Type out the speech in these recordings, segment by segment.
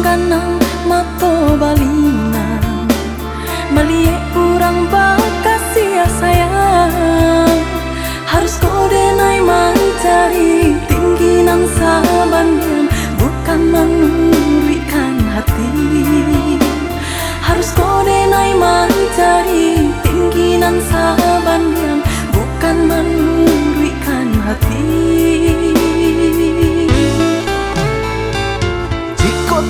ganang-ganang mato balingan Malie urang bakasih sayang Harus kode nai mencari tinggi nang sabanyan Bukan menurikan hati Harus kode nai mencari tinggi nang sabanyan Bukan menurikan hati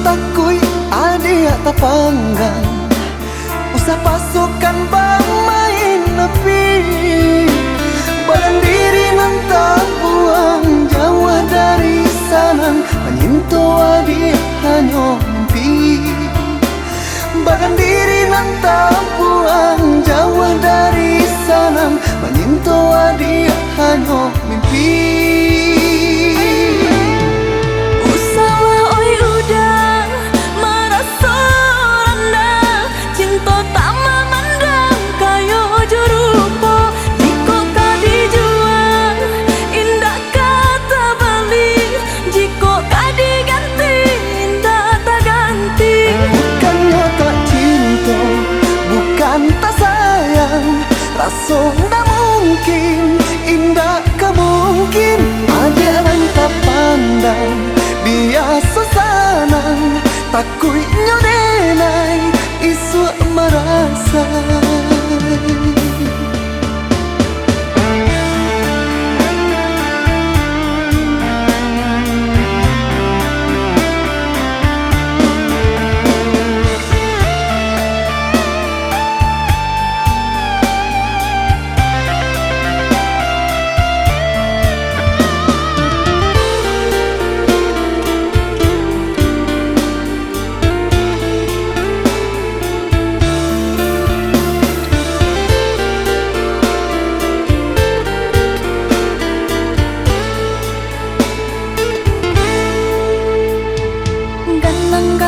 Takui adia tapanggang Usah pasukan bang main nepi Badan diri nantang buang Jawa dari sana Menyinto adia hanya mimpi Badan diri nantang buang Jawa dari sana Menyinto adia hanya mimpi Raso ndak mungkin, indah kemungkin Ada yang tak pandang, biasa sanang Takui nyodenai, isu merasa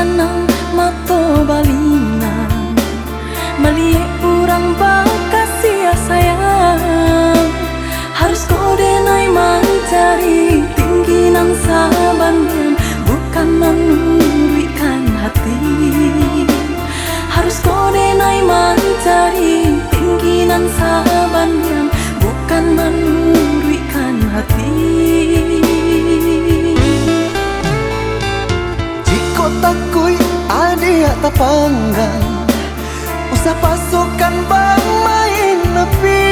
ganang mato balingan Malie urang bakasih sayang Harus kode nai mencari tinggi nang sabanyan Bukan menurikan hati Harus kode nai mencari tinggi nang sabanyan Bukan menurikan hati Takui adia tapanggang Usah pasukan bang main nepi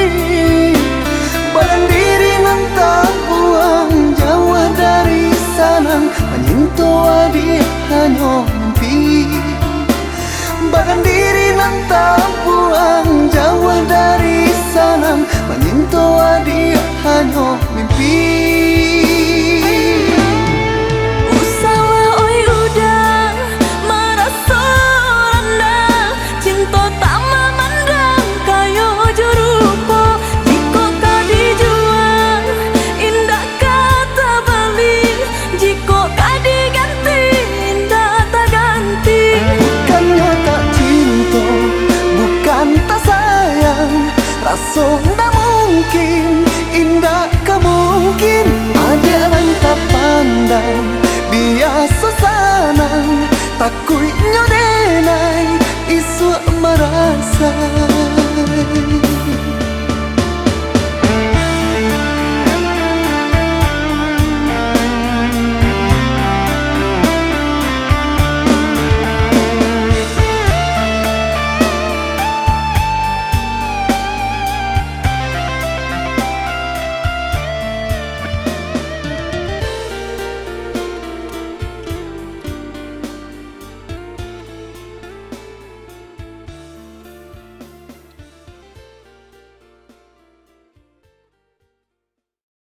Badan diri nantang buang Jawa dari sana Menyinto adia hanya mimpi Badan diri nantang buang Jawa dari sana Menyinto adia hanya mimpi Raso ndak mungkin, indah kemungkin Ada yang tak pandang, biasa sanang Takui nyodenai, isu merasa